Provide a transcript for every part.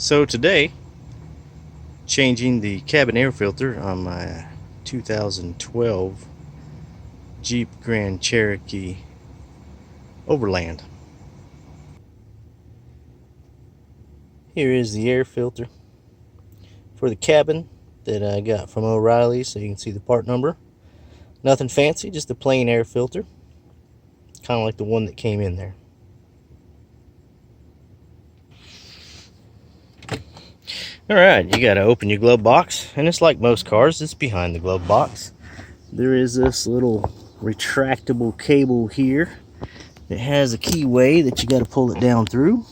So today, changing the cabin air filter on my 2012 Jeep Grand Cherokee Overland. Here is the air filter for the cabin that I got from O'Reilly, so you can see the part number. Nothing fancy, just a plain air filter, kind of like the one that came in there. Alright, you gotta open your glove box, and it's like most cars, it's behind the glove box. There is this little retractable cable here. It has a keyway that you gotta pull it down through.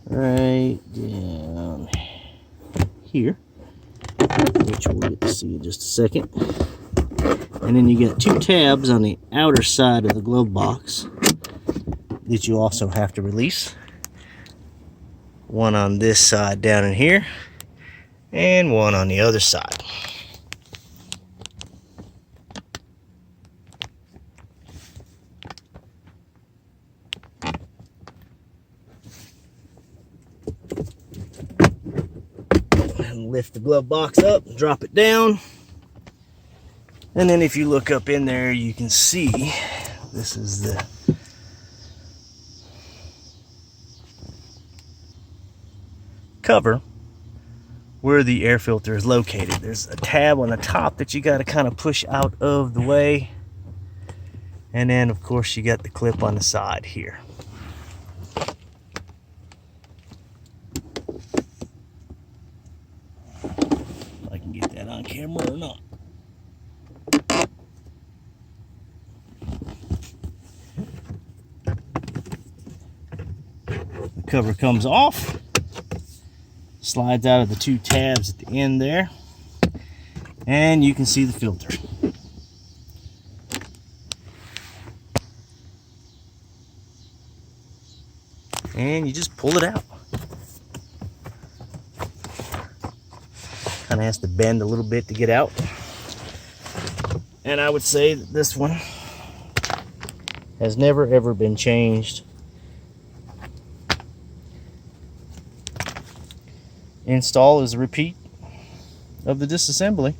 Right down here, which we'll get to see in just a second. And then you got two tabs on the outer side of the glove box that you also have to release. One on this side down in here, and one on the other side. And lift the glove box up, drop it down. And then if you look up in there, you can see this is the cover where the air filter is located. There's a tab on the top that you got to kind of push out of the way. And then of course you got the clip on the side here. If I can get that on camera or not. The cover comes off, slides out of the two tabs at the end there, and you can see the filter. And you just pull it out. Kind of has to bend a little bit to get out. And I would say that this one has never ever been changed. Install is a repeat of the disassembly.